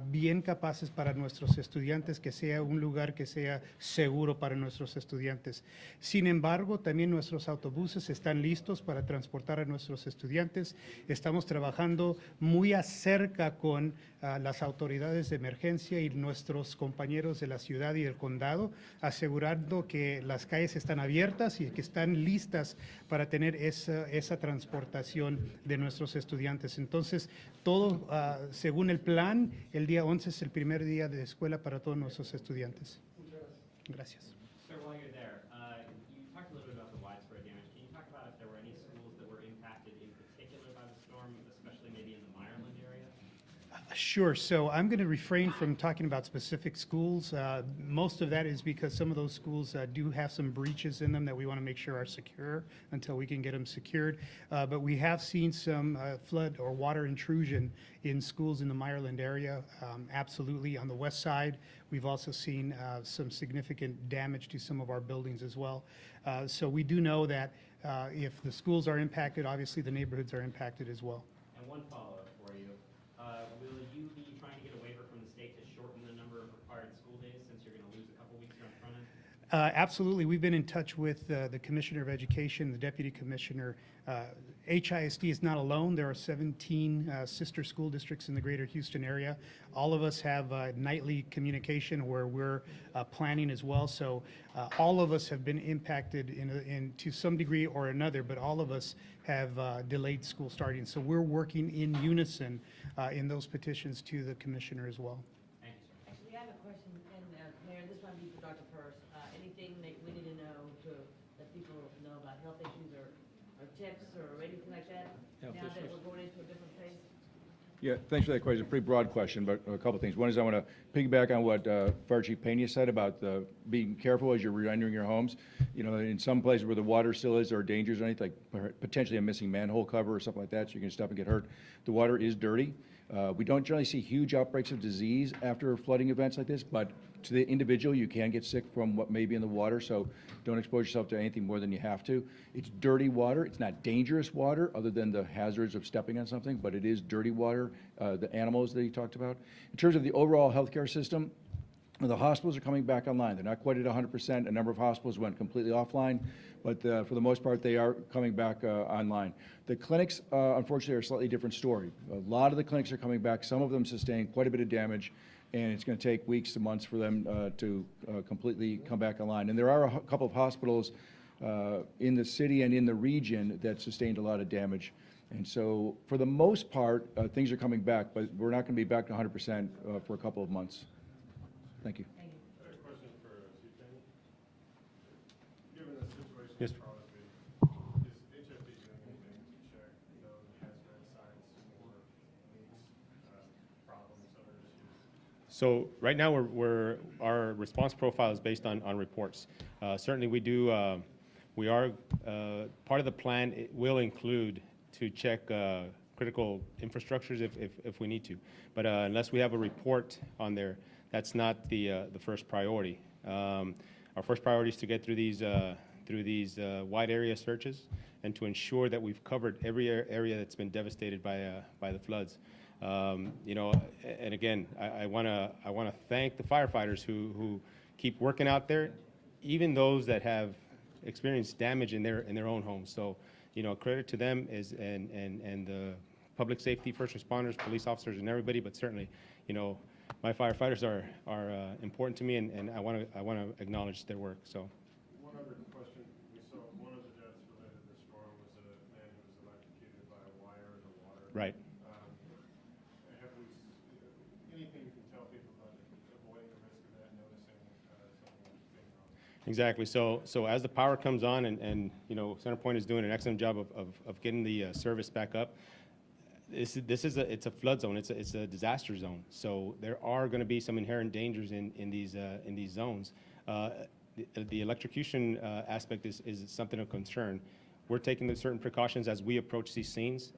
bien capaces para nuestros estudiantes, que sea un lugar que sea seguro para nuestros estudiantes. Sin embargo, también nuestros autobuses están listos para transportar a nuestros estudiantes. Estamos trabajando muy cerca con las autoridades de emergencia y nuestros compañeros de la ciudad y del condado, asegurando que las calles están abiertas y que están listas para tener esa transportación de nuestros estudiantes. Entonces, todo según el plan, el día 11 es el primer día de escuela para todos nuestros estudiantes. Gracias. Sir, while you're there, you talked a little bit about the widespread damage. Can you talk about if there were any schools that were impacted in particular by the storm, especially maybe in the Ireland area? Sure. So I'm going to refrain from talking about specific schools. Most of that is because some of those schools do have some breaches in them that we want to make sure are secure until we can get them secured. But we have seen some flood or water intrusion in schools in the Ireland area. Absolutely. On the west side, we've also seen some significant damage to some of our buildings as well. So we do know that if the schools are impacted, obviously the neighborhoods are impacted as well. And one follow-up for you. Will you be trying to get a waiver from the state to shorten the number of required school days since you're going to lose a couple weeks here on front end? Absolutely. We've been in touch with the Commissioner of Education, the Deputy Commissioner. HISD is not alone. There are 17 sister school districts in the greater Houston area. All of us have nightly communication where we're planning as well. So all of us have been impacted to some degree or another, but all of us have delayed school starting. So we're working in unison in those petitions to the Commissioner as well. Thank you, sir. Actually, I have a question, and Mayor, this might be for Dr. Purse. Anything that we need to know to let people know about health issues or tips or anything like that? Health Now that issues. we're going into a different phase? Yeah, thanks for that question. Pretty broad question, but a couple of things. One is I want to piggyback on what Fire Chief Pena said about being careful as you're re-entering your homes. In some places where the water still is, there are dangers or anything, like potentially a missing manhole cover or something like that, so you can stop and get hurt. The water is dirty. We don't generally see huge outbreaks of disease after flooding events like this, but to the individual, you can get sick from what may be in the water, so don't expose yourself to anything more than you have to. It's dirty water. It's not dangerous water other than the hazards of stepping on something, but it is dirty water, the animals that he talked about. In terms of the overall healthcare system, the hospitals are coming back online. They're not quite at 100%. A number of hospitals went completely offline, but for the most part, they are coming back online. The clinics, unfortunately, are a slightly different story. A lot of the clinics are coming back. Some of them sustained quite a bit of damage, and it's going to take weeks to months for them to completely come back online. And there are a couple of hospitals in the city and in the region that sustained a lot of damage. And so, for the most part, things are coming back, but we're not going to be back to 100% for a couple of months. Thank you. Yes. So right now, our response profile is based on reports. Certainly, we are, part of the plan will include to check critical infrastructures if we need to. But unless we have a report on there, that's not the first priority. Our first priority is to get through these wide area searches and to ensure that we've covered every area that's been devastated by the floods. You know, and again, I want to thank the firefighters who keep working out there, even those that have experienced damage in their own homes. So, you know, credit to them and the public safety, first responders, police officers, and everybody. But certainly, you know, my firefighters are important to me, and I want to acknowledge their work. So. One other question. We saw one of the deaths related to the storm was a man who was electrocuted by a wire in the water. Right. Anything you can tell people about avoiding the risk of that, noticing something being wrong? Exactly. So as the power comes on, and you know, CenterPoint is doing an excellent job of getting the service back up. It's a flood zone. It's a disaster zone. So there are going to be some inherent dangers in these zones. The electrocution aspect is something of concern. We're taking certain precautions as we approach these scenes.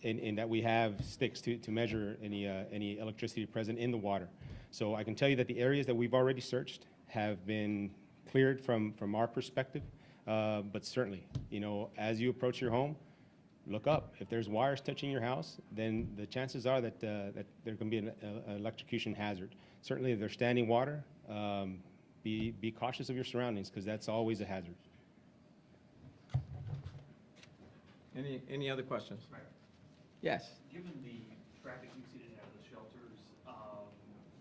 In that we have sticks to measure any electricity present in the water. So I can tell you that the areas that we've already searched have been cleared from our perspective. But certainly, you know, as you approach your home, look up. If there's wires touching your house, then the chances are that there can be an electrocution hazard. Certainly, if there's standing water, be cautious of your surroundings, because that's always a hazard. Any other questions? Yes. Given the traffic you've seen out of the shelters,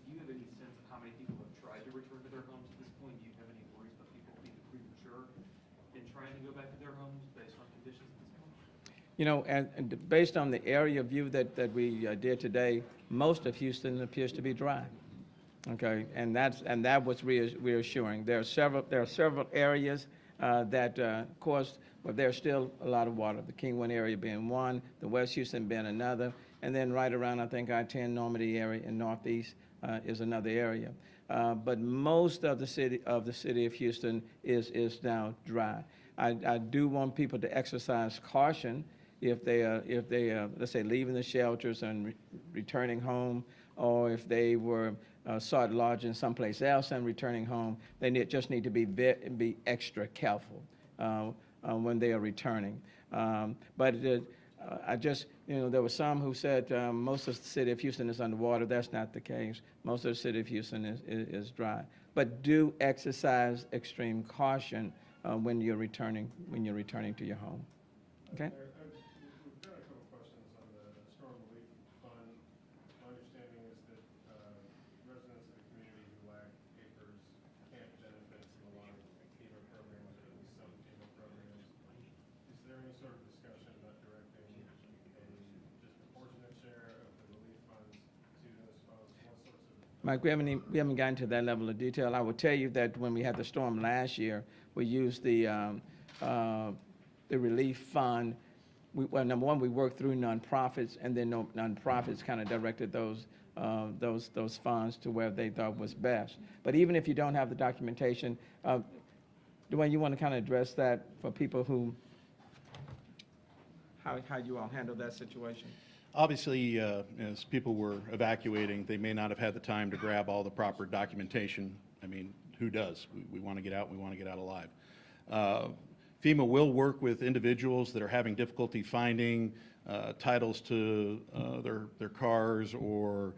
do you have any sense of how many people have tried to return to their homes at this point? Do you have any worries about people being premature in trying to go back to their homes based on conditions at this point? You know, and based on the area view that we did today, most of Houston appears to be dry. Okay, and that was reassuring. There are several areas that caused. But there's still a lot of water, the Kingwood area being one, the West Houston being another, and then right around, I think, I-10 Normandy area in Northeast is another area. But most of the city of Houston is now dry. I do want people to exercise caution if they let's say, leaving the shelters and returning home, or if they were sought lodging someplace else and returning home. They just need to be extra careful when they are returning. But I just, you know, there were some who said most of the city of Houston is underwater. That's not the case. Most of the city of Houston is dry. But do exercise extreme caution when you're returning to your home. Okay. We've got a couple questions on the storm relief fund. My understanding is that residents of the community who lack acres can't benefit from a lot of FEMA programs, or at least some FEMA programs. Is there any sort of discussion about directing a disproportionate share of the relief funds to those folks? What sorts of... Mike, we haven't gotten to that level of detail. I will tell you that when we had the storm last year, we used the relief fund. Well, number one, we worked through nonprofits, and then nonprofits kind of directed those funds to where they thought was best. But even if you don't have the documentation, Dwayne, you want to kind of address that for people who, how you all handle that situation? Obviously, as people were evacuating, they may not have had the time to grab all the proper documentation. I mean, who does? We want to get out, we want to get out alive. FEMA will work with individuals that are having difficulty finding titles to their cars or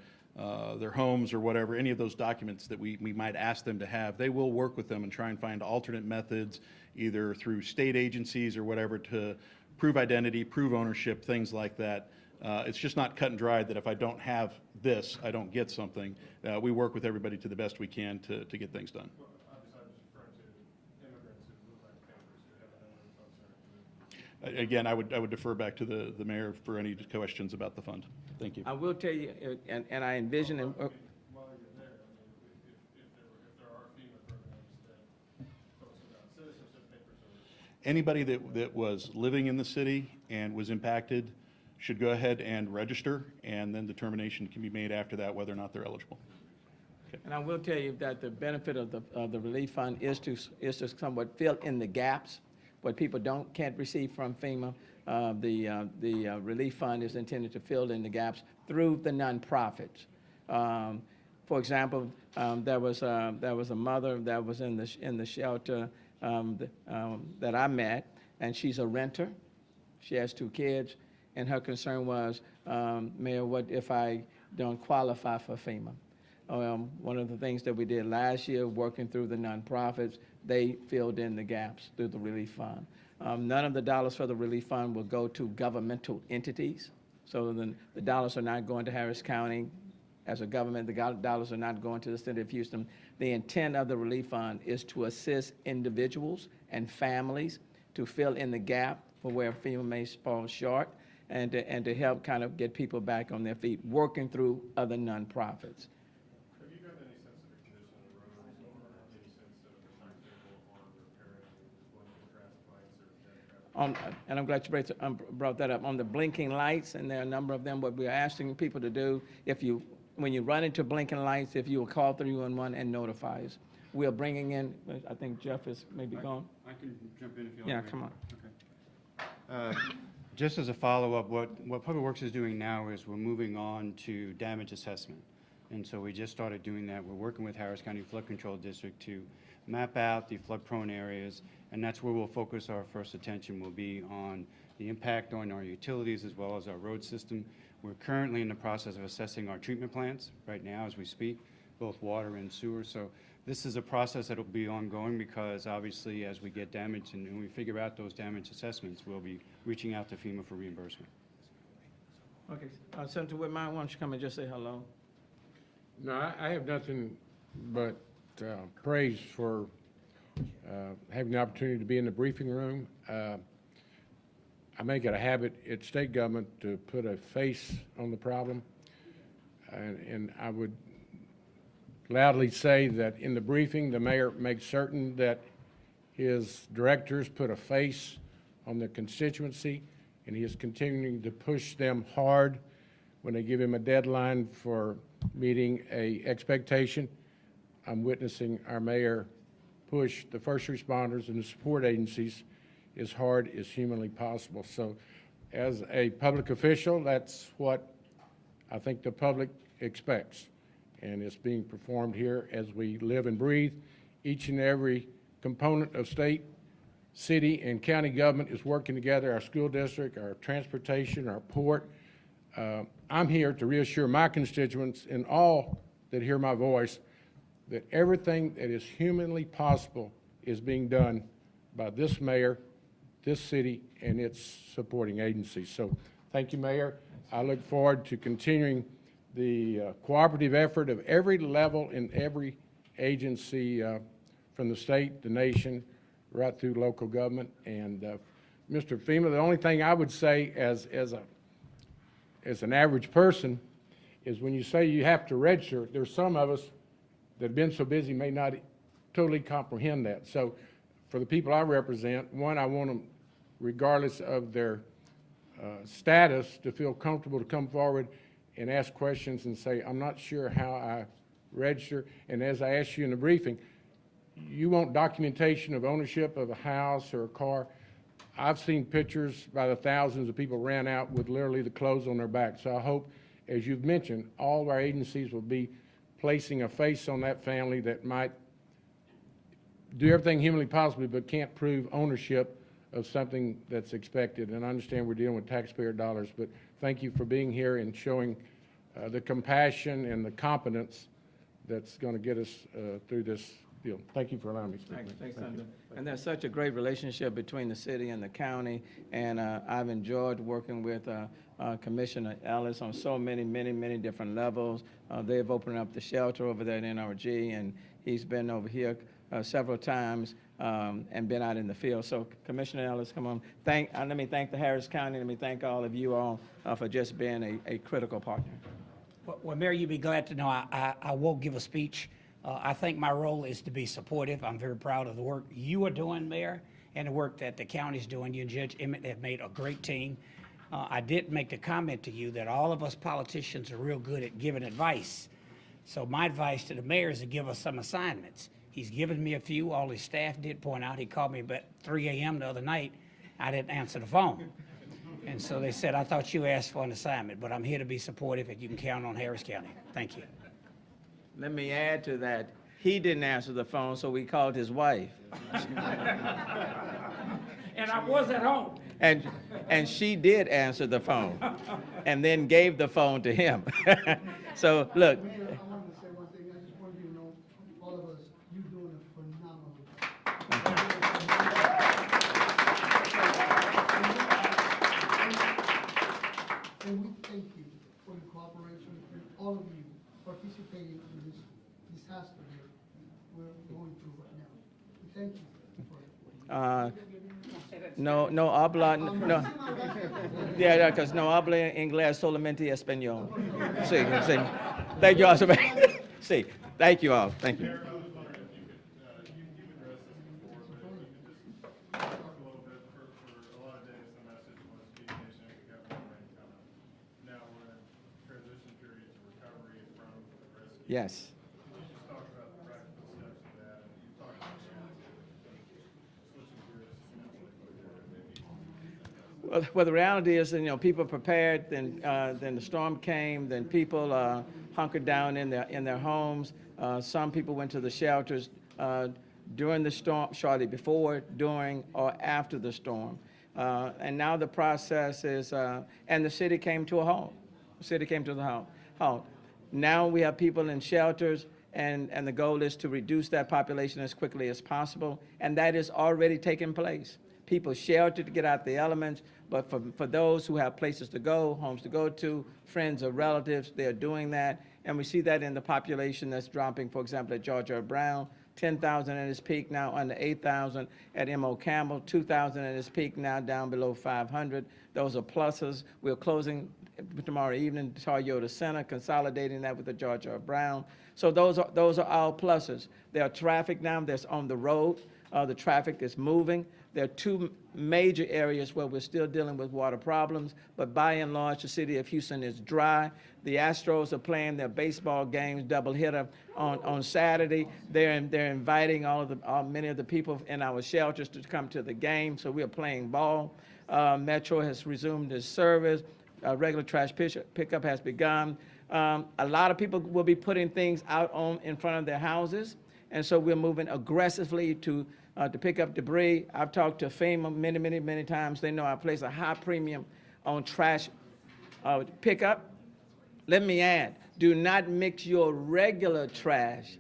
their homes or whatever, any of those documents that we might ask them to have. They will work with them and try and find alternate methods, either through state agencies or whatever, to prove identity, prove ownership, things like that. It's just not cut and dried that if I don't have this, I don't get something. We work with everybody to the best we can to get things done. Well, obviously, I was referring to immigrants who look like papers, who haven't known folks in our community. Again, I would defer back to the mayor for any questions about the fund. Thank you. I will tell you, and I envision. While you're there, I mean, if there are FEMA programs that folks without citizenship papers Anybody that was living in the city and was impacted should go ahead and register, and then determination can be made after that whether or not they're eligible. And I will tell you that the benefit of the relief fund is to somewhat fill in the gaps, what people can't receive from FEMA. The relief fund is intended to fill in the gaps through the nonprofits. For example, there was a mother that was in the shelter that I met, and she's a renter. She has 2 kids, and her concern was, Mayor, what if I don't qualify for FEMA? One of the things that we did last year, working through the nonprofits, they filled in the gaps through the relief fund. None of the dollars for the relief fund will go to governmental entities. So the dollars are not going to Harris County as a government. The dollars are not going to the city of Houston. The intent of the relief fund is to assist individuals and families to fill in the gap for where FEMA may fall short, and to help kind of get people back on their feet, working through other nonprofits. Have you got any sense of the condition of the roads or any sense of the timetable on repairing blinking traffic lights or dead traffic? And I'm glad you brought that up. On the blinking lights, and there are a number of them, what we're asking people to do, when you run into blinking lights, if you will call 311 and notify us. We are bringing in, I think Jeff is maybe gone. I can jump in if you want. Yeah, me. come on. Okay. Just as a follow-up, what Public Works is doing now is we're moving on to damage assessment. And so we just started doing that. We're working with Harris County Flood Control District to map out the flood-prone areas, and that's where we'll focus our first attention will be on the impact on our utilities as well as our road system. We're currently in the process of assessing our treatment plants right now as we speak, both water and sewer. So this is a process that will be ongoing because obviously as we get damage and we figure out those damage assessments, we'll be reaching out to FEMA for reimbursement. Okay, Senator Whitmire, why don't you come and just say hello? No, I have nothing but praise for having the opportunity to be in the briefing room. I make it a habit at state government to put a face on the problem, and I would loudly say that in the briefing, the mayor makes certain that his directors put a face on the constituency, and he is continuing to push them hard when they give him a deadline for meeting a expectation. I'm witnessing our mayor push the first responders and the support agencies as hard as humanly possible. So as a public official, that's what I think the public expects. And it's being performed here as we live and breathe. Each and every component of state, city, and county government is working together, our school district, our transportation, our port. I'm here to reassure my constituents and all that hear my voice that everything that is humanly possible is being done by this mayor, this city, and its supporting agencies. So thank you, Mayor. I look forward to continuing the cooperative effort of every level in every agency from the state, the nation, right through local government. And Mr. FEMA, the only thing I would say as an average person is when you say you have to register, there's some of us that have been so busy may not totally comprehend that. So for the people I represent, one, I want them, regardless of their status, to feel comfortable to come forward and ask questions and say, I'm not sure how I register. And as I asked you in the briefing, you want documentation of ownership of a house or a car. I've seen pictures by the thousands of people ran out with literally the clothes on their back. So I hope, as you've mentioned, all of our agencies will be placing a face on that family that might do everything humanly possible but can't prove ownership of something that's expected. And I understand we're dealing with taxpayer dollars, but thank you for being here and showing the compassion and the competence that's going to get us through this deal. Thank you for allowing me to speak. Thanks, Senator. And there's such a great relationship between the city and the county, and I've enjoyed working with Commissioner Ellis on so many different levels. They've opened up the shelter over there at NRG, and he's been over here several times and been out in the field. So Commissioner Ellis, come on. Let me thank the Harris County. Let me thank all of you all for just being a critical partner. Well, Mayor, you'll be glad to know I will give a speech. I think my role is to be supportive. I'm very proud of the work you are doing, Mayor, and the work that the county's doing. You and Judge Emmett have made a great team. I did make the comment to you that all of us politicians are real good at giving advice. So my advice to the mayor is to give us some assignments. He's given me a few. All his staff did point out. He called me about 3 a.m. the other night. I didn't answer the phone. And so they said, I thought you asked for an assignment, but I'm here to be supportive, and you can count on Harris County. Thank you. Let me add to that. He didn't answer the phone, so we called his wife. And I was at home. And she did answer the phone and then gave the phone to him. So, look. Mayor, I wanted to say one thing. I just want you to know, all of us, you're doing a phenomenal job. And we thank you for your cooperation and all of you participating in this disaster that we're going through right now. We thank you for it. No habla, no. Yeah, because no habla inglés, solamente español. Sí, sí. Thank you all. Sí, thank you all. Thank you. Mayor, I was wondering if you could, you've addressed this before, but if you could just talk a little bit, for a lot of days, the message was keep the nation, we got more rain coming. Now we're in transition period to recovery from the rescue. Yes. Could you just talk about the practical steps of that? And you talked about switching gears immensely. Well, the reality is, people prepared, then the storm came, then people hunkered down in their homes. Some people went to the shelters during the storm, shortly before, during, or after the storm. And now the process is, and the city came to a halt. The city came to the halt. Now we have people in shelters, and the goal is to reduce that population as quickly as possible, and that is already taking place. People sheltered to get out the elements, but for those who have places to go, homes to go to, friends or relatives, they're doing that. And we see that in the population that's dropping, for example, at George R. Brown, 10,000 at its peak, now under 8,000. At M.O. Campbell, 2,000 at its peak, now down below 500. Those are pluses. We're closing tomorrow evening Toyota Center, consolidating that with the George R. Brown. So those are all pluses. There are traffic now that's on the road. The traffic is moving. There are two major areas where we're still dealing with water problems, but by and large, the city of Houston is dry. The Astros are playing their baseball games, doubleheader on Saturday. They're inviting many of the people in our shelters to come to the game, so we're playing ball. Metro has resumed its service. Regular trash pickup has begun. A lot of people will be putting things out in front of their houses, and so we're moving aggressively to pick up debris. I've talked to FEMA many times. They know I place a high premium on trash pickup. Let me add, do not mix your regular trash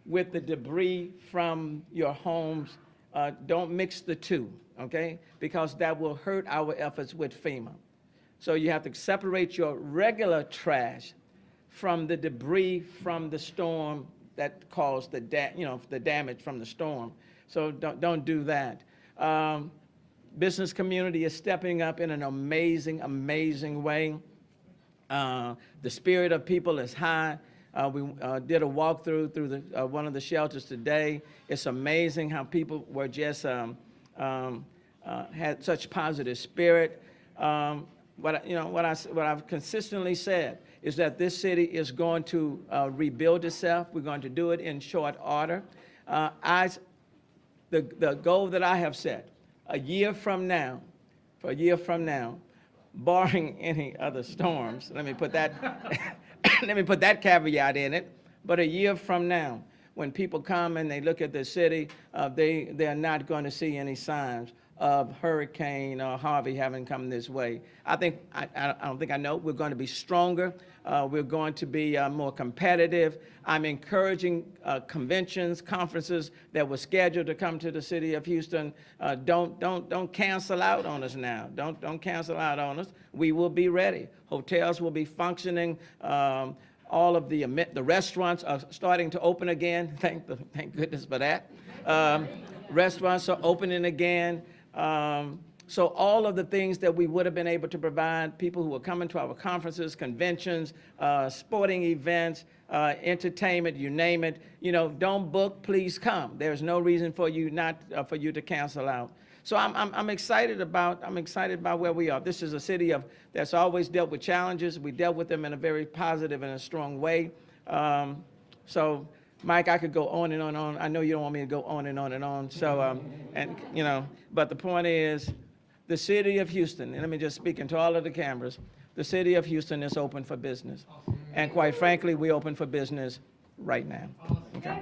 with the debris from your homes. Don't mix the two, okay? Because that will hurt our efforts with FEMA. So you have to separate your regular trash from the debris from the storm that caused the damage from the storm. So don't do that. Business community is stepping up in an amazing way. The spirit of people is high. We did a walkthrough through one of the shelters today. It's amazing how people were just had such positive spirit. What I've consistently said is that this city is going to rebuild itself. We're going to do it in short order. The goal that I have set, a year from now, barring any other storms, let me put that caveat in it, but a year from now, when people come and they look at the city, they are not going to see any signs of Hurricane or Harvey having come this way. I don't think I know. We're going to be stronger. We're going to be more competitive. I'm encouraging conventions, conferences that were scheduled to come to the city of Houston. Don't cancel out on us now. Don't cancel out on us. We will be ready. Hotels will be functioning. All of the restaurants are starting to open again. Thank goodness for that. Restaurants are opening again. So all of the things that we would have been able to provide, people who are coming to our conferences, conventions, sporting events, entertainment, you name it, don't book, please come. There's no reason for you for you to cancel out. So I'm excited about where we are. This is a city that's always dealt with challenges. We dealt with them in a very positive and a strong way. So, Mike, I could go on and on and on. I know you don't want me to go on and on and on. So, but the point is, the city of Houston, and let me just speak into all of the cameras, the city of Houston is open for business. And quite frankly, we're open for business right now. Okay?